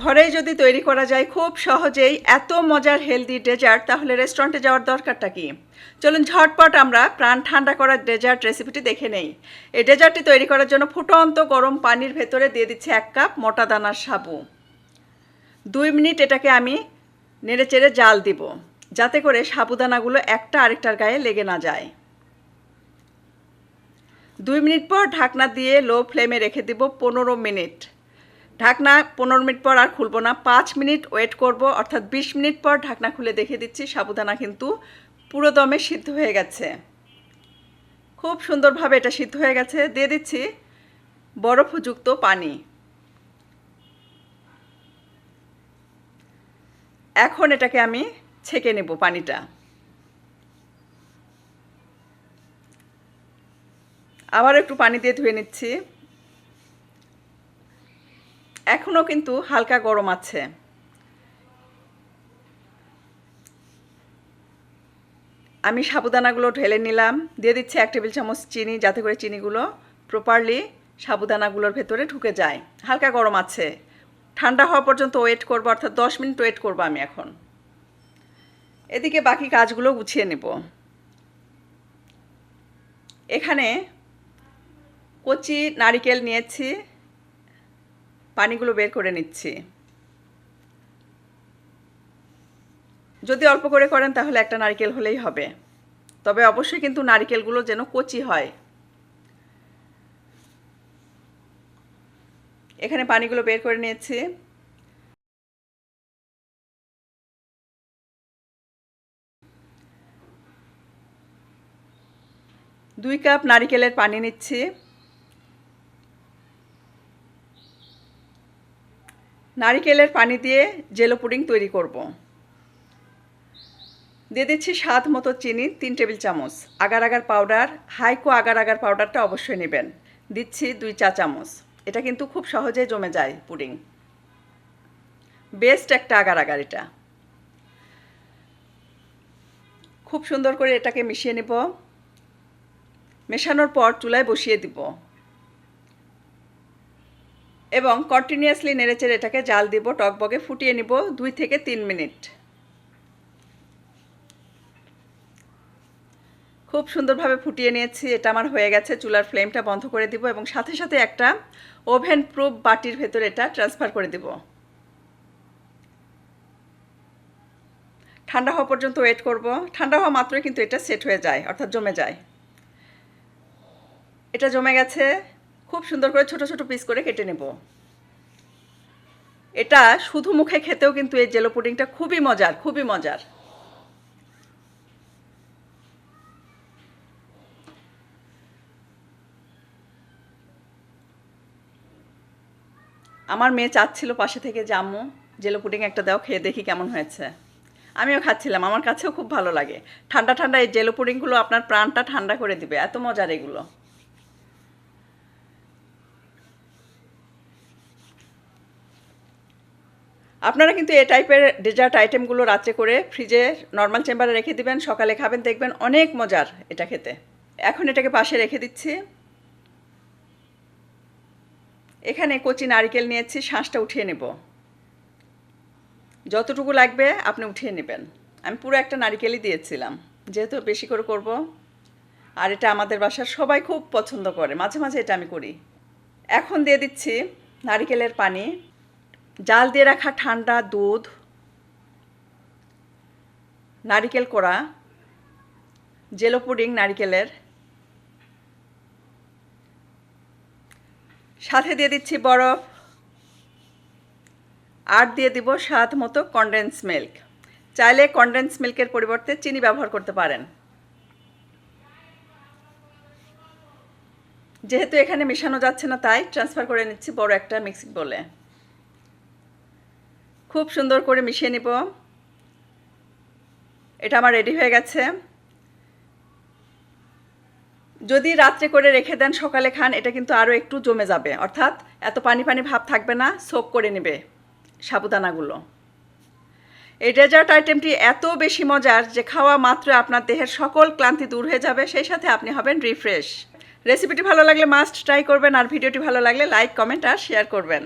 ঘরেই যদি তৈরি করা যায় খুব সহজেই এত মজার হেলদি ডেজার্ট, তাহলে রেস্টুরেন্টে যাওয়ার দরকারটা কি? চলুন ঝটপট আমরা প্রাণ ঠান্ডা করা ডেজার্ট রেসিপিটি দেখে নেই। এই ডেজার্টটি তৈরি করার জন্য ফুটন্ত গরম পানির ভেতরে দিয়ে দিচ্ছি 1 কাপ মোটা দানার সাবু। 2 মিনিট এটাকে আমি নেড়েচেড়ে জাল দিব, যাতে করে সাবুদানাগুলো একটা আরেকটার গায়ে লেগে না যায়। 2 মিনিট পর ঢাকনা দিয়ে লো ফ্লেমে রেখে দিব 15 মিনিট। ঢাকনা 15 মিনিট পর আর খুলব না, 5 মিনিট ওয়েট করব, অর্থাৎ 20 মিনিট পর ঢাকনা খুলে দেখে দিচ্ছি সাবুদানা কিন্তু পুরো দমে সিদ্ধ হয়ে গেছে। খুব সুন্দরভাবে এটা সিদ্ধ হয়ে গেছে। দিয়ে দিচ্ছি বরফযুক্ত পানি। এখন এটাকে আমি ছেঁকে নেব পানিটা। আবার একটু পানি দিয়ে ধুয়ে নিচ্ছি। এখনও কিন্তু হালকা গরম আছে। আমি সাবুদানাগুলো ঢেলে নিলাম। দিয়ে দিচ্ছি 1 টেবিল চামচ চিনি, যাতে করে চিনিগুলো প্রপারলি সাবুদানাগুলোর ভেতরে ঢুকে যায়। হালকা গরম আছে। ঠান্ডা হওয়া পর্যন্ত ওয়েট করব, অর্থাৎ 10 মিনিট ওয়েট করব আমি এখন। এদিকে বাকি কাজগুলো গুছিয়ে নেব। এখানে কচি নারকেল নিয়েছি, পানিগুলো বের করে নিচ্ছি। যদি অল্প করে করেন তাহলে একটা নারকেল হলেই হবে, তবে অবশ্যই কিন্তু নারকেলগুলো যেন কচি হয়। এখানে পানিগুলো বের করে নিয়েছি। দুই কাপ নারকেলের পানি নিচ্ছি। নারকেলের পানি দিয়ে জেলো পুডিং তৈরি করব। দিয়ে দিচ্ছি স্বাদ মতো চিনি 3 টেবিল চামচ। Agar agar powder, Haiko agar agar পাউডারটা অবশ্যই নেবেন। দিচ্ছি 2 চা চামচ। এটা কিন্তু খুব সহজেই জমে যায় পুডিং। বেস্ট একটা আগার আগার এটা। খুব সুন্দর করে এটাকে মিশিয়ে নেব। মেশানোর পর চুলায় বসিয়ে দিব এবং কন্টিনিউয়াসলি নেড়েচেড়ে এটাকে জাল দিব। টকবগে ফুটিয়ে নিব 2 থেকে 3 মিনিট। খুব সুন্দরভাবে ফুটিয়ে নিয়েছি। এটা আমার হয়ে গেছে। চুলার ফ্লেমটা বন্ধ করে দিব এবং সাথে সাথে একটা ওভেন প্রুফ বাটির ভেতরে এটা ট্রান্সফার করে দিব। ঠান্ডা হওয়া পর্যন্ত ওয়েট করব। ঠান্ডা হওয়া মাত্রই কিন্তু এটা সেট হয়ে যায়, অর্থাৎ জমে যায়। এটা জমে গেছে। খুব সুন্দর করে ছোট ছোট পিস করে কেটে নেব। এটা শুধু মুখে খেতেও কিন্তু এই জেলো পুডিংটা খুবই মজার, খুবই মজার। আমার মেয়ে চাচ্ছিল পাশে থেকে যে আম্মু জেলো পুডিং একটা দাও, খেয়ে দেখি কেমন হয়েছে। আমিও খাচ্ছিলাম, আমার কাছেও খুব ভালো লাগে। ঠান্ডা ঠান্ডা এই জেলো পুডিংগুলো আপনার প্রাণটা ঠান্ডা করে দিবে, এত মজার এগুলো। আপনারা কিন্তু এই টাইপের ডেজার্ট আইটেমগুলো রাত্রে করে ফ্রিজে নর্মাল চেম্বারে রেখে দিবেন, সকালে খাবেন, দেখবেন অনেক মজার এটা খেতে। এখন এটাকে পাশে রেখে দিচ্ছি। এখানে কচি নারকেল নিয়েছি, শাঁসটা উঠিয়ে নেব। যতটুকু লাগবে আপনি উঠিয়ে নেবেন। আমি পুরো একটা নারকেলই দিয়েছিলাম, যেহেতু বেশি করে করব। আর এটা আমাদের বাসার সবাই খুব পছন্দ করে, মাঝে মাঝে এটা আমি করি। এখন দিয়ে দিচ্ছি নারকেলের পানি, জাল দিয়ে রাখা ঠান্ডা দুধ, নারকেল কোড়া, জেলো পুডিং নারকেলের, সাথে দিয়ে দিচ্ছি বরফ, আর দিয়ে দিব স্বাদ মতো কনডেন্স মিল্ক। চাইলে কনডেন্স মিল্কের পরিবর্তে চিনি ব্যবহার করতে পারেন। যেহেতু এখানে মেশানো যাচ্ছে না, তাই ট্রান্সফার করে নিচ্ছি বড় একটা মিক্সিং বোলে। খুব সুন্দর করে মিশিয়ে নিব। এটা আমার রেডি হয়ে গেছে। যদি রাত্রে করে রেখে দেন সকালে খান, এটা কিন্তু আরও একটু জমে যাবে, অর্থাৎ এত পানি পানি ভাব থাকবে না, সোক করে নেবে সাবুদানাগুলো। এই ডেজার্ট আইটেমটি এত বেশি মজার যে খাওয়া মাত্র আপনার দেহের সকল ক্লান্তি দূর হয়ে যাবে, সেই সাথে আপনি হবেন রিফ্রেশ। রেসিপিটি ভালো লাগলে মাস্ট ট্রাই করবেন, আর ভিডিওটি ভালো লাগলে লাইক, কমেন্ট আর শেয়ার করবেন।